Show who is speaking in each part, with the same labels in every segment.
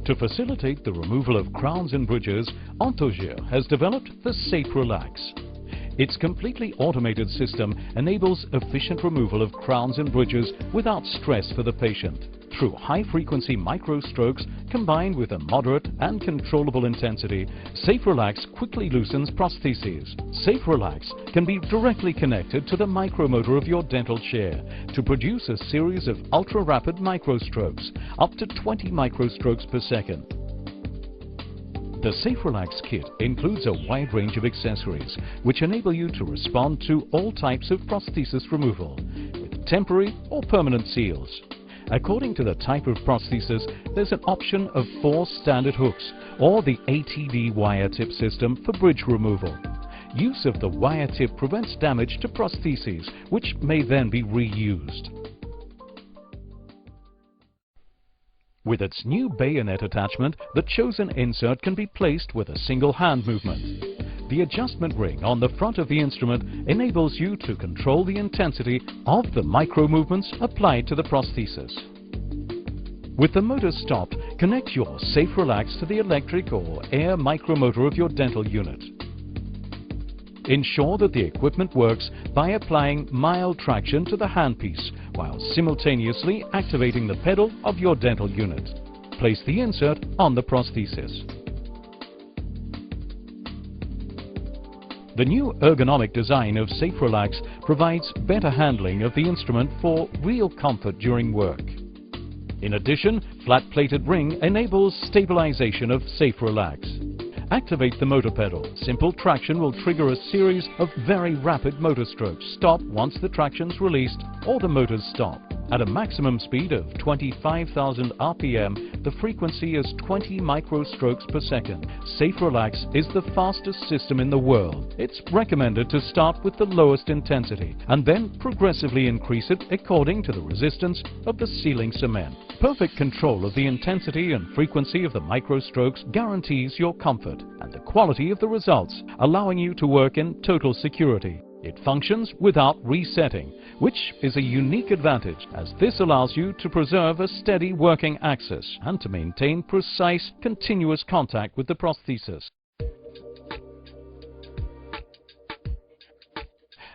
Speaker 1: To facilitate the removal of crowns and bridges, Anthogyr has developed the Safe Relax. Its completely automated system enables efficient removal of crowns and bridges without stress for the patient. Through high-frequency micro-strokes combined with a moderate and controllable intensity, Safe Relax quickly loosens prostheses. Safe Relax can be directly connected to the micromotor of your dental chair to produce a series of ultra-rapid micro-strokes, up to 20 micro-strokes per second. The Safe Relax kit includes a wide range of accessories which enable you to respond to all types of prosthesis removal, with temporary or permanent seals. According to the type of prosthesis, there's an option of 4 standard hooks or the ATD wire tip system for bridge removal. Use of the wire tip prevents damage to prostheses, which may then be reused. With its new bayonet attachment, the chosen insert can be placed with a single hand movement. The adjustment ring on the front of the instrument enables you to control the intensity of the micro movements applied to the prosthesis. With the motor stopped, connect your Safe Relax to the electric or air micromotor of your dental unit. Ensure that the equipment works by applying mild traction to the handpiece while simultaneously activating the pedal of your dental unit. Place the insert on the prosthesis. The new ergonomic design of Safe Relax provides better handling of the instrument for real comfort during work. In addition, flat-plated ring enables stabilization of Safe Relax. Activate the motor pedal. Simple traction will trigger a series of very rapid motor strokes. Stop once the traction's released or the motors stop. At a maximum speed of 25,000 RPM, the frequency is 20 micro-strokes per second. Safe Relax is the fastest system in the world. It's recommended to start with the lowest intensity and then progressively increase it according to the resistance of the sealing cement. Perfect control of the intensity and frequency of the micro-strokes guarantees your comfort and the quality of the results, allowing you to work in total security. It functions without resetting, which is a unique advantage as this allows you to preserve a steady working axis and to maintain precise, continuous contact with the prosthesis.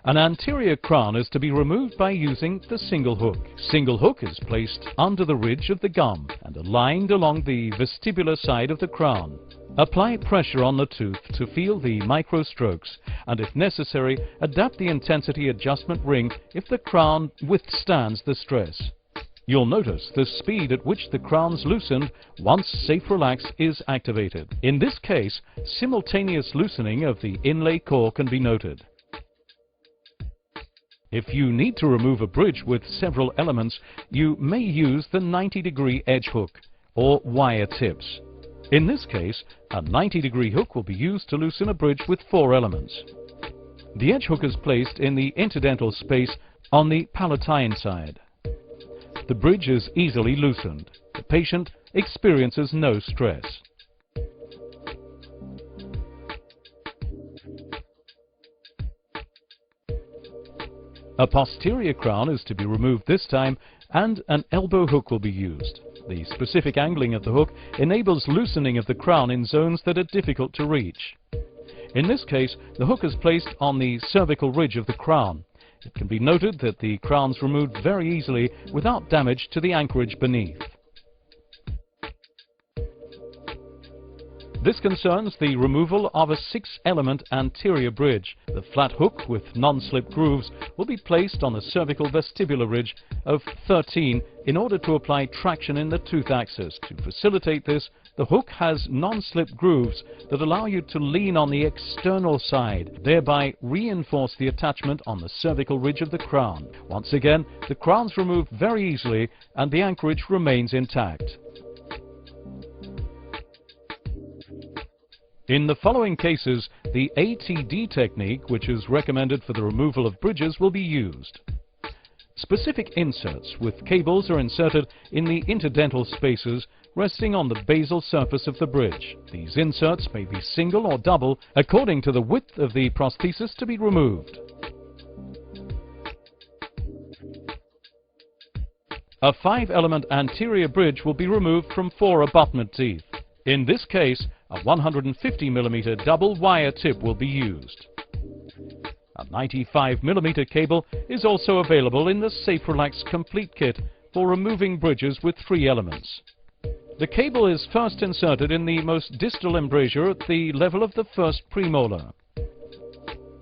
Speaker 1: An anterior crown is to be removed by using the single hook. Single hook is placed under the ridge of the gum and aligned along the vestibular side of the crown. Apply pressure on the tooth to feel the micro strokes and, if necessary, adapt the intensity adjustment ring if the crown withstands the stress. You'll notice the speed at which the crown's loosened once Safe Relax is activated. In this case, simultaneous loosening of the inlay core can be noted. If you need to remove a bridge with several elements, you may use the 90-degree edge hook or wire tips. In this case, a 90-degree hook will be used to loosen a bridge with 4 elements. The edge hook is placed in the interdental space on the palatine side. The bridge is easily loosened. The patient experiences no stress. A posterior crown is to be removed this time, and an elbow hook will be used. The specific angling of the hook enables loosening of the crown in zones that are difficult to reach. In this case, the hook is placed on the cervical ridge of the crown. It can be noted that the crown's removed very easily without damage to the anchorage beneath. This concerns the removal of a 6-element anterior bridge. The flat hook with non-slip grooves will be placed on the cervical vestibular ridge of 13 in order to apply traction in the tooth axis. To facilitate this, the hook has non-slip grooves that allow you to lean on the external side, thereby reinforce the attachment on the cervical ridge of the crown. Once again, the crown's removed very easily and the anchorage remains intact. In the following cases, the ATD technique, which is recommended for the removal of bridges, will be used. Specific inserts with cables are inserted in the interdental spaces resting on the basal surface of the bridge. These inserts may be single or double according to the width of the prosthesis to be removed. A 5-element anterior bridge will be removed from 4 abutment teeth. In this case, a 150 mm double wire tip will be used. A 95 mm cable is also available in the SafeRelax Complete Kit for removing bridges with 3 elements. The cable is first inserted in the most distal embrasure at the level of the first premolar.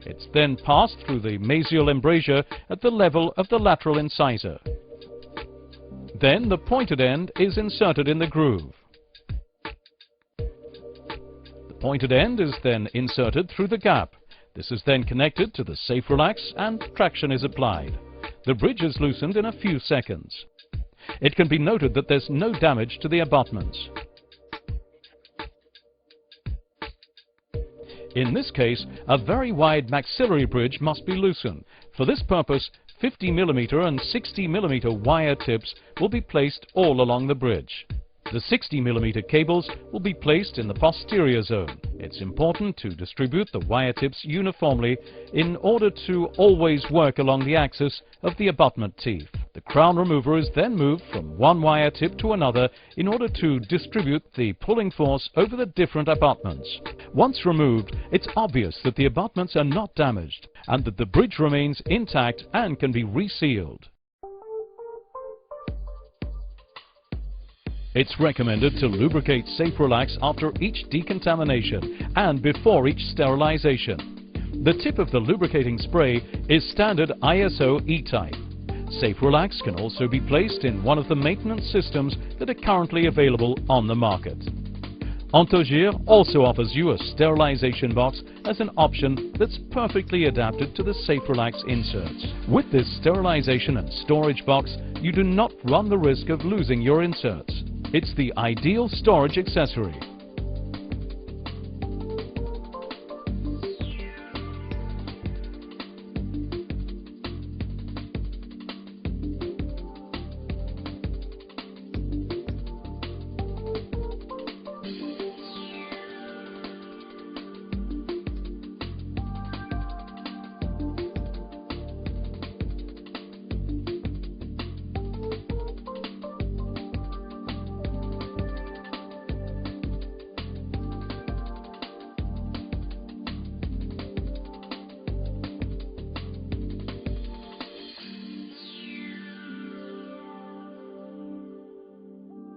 Speaker 1: It's then passed through the mesial embrasure at the level of the lateral incisor. Then the pointed end is inserted in the groove. The pointed end is then inserted through the gap. This is then connected to the SafeRelax and traction is applied. The bridge is loosened in a few seconds. It can be noted that there's no damage to the abutments. In this case, a very wide maxillary bridge must be loosened. For this purpose, 50 mm and 60 mm wire tips will be placed all along the bridge. The 60 mm cables will be placed in the posterior zone. It's important to distribute the wire tips uniformly in order to always work along the axis of the abutment teeth. The crown remover is then moved from one wire tip to another in order to distribute the pulling force over the different abutments. Once removed, it's obvious that the abutments are not damaged and that the bridge remains intact and can be resealed. It's recommended to lubricate SafeRelax after each decontamination and before each sterilization. The tip of the lubricating spray is standard ISO E-type. SafeRelax can also be placed in one of the maintenance systems that are currently available on the market. Anthogyr also offers you a sterilization box as an option that's perfectly adapted to the SafeRelax inserts. With this sterilization and storage box, you do not run the risk of losing your inserts. It's the ideal storage accessory.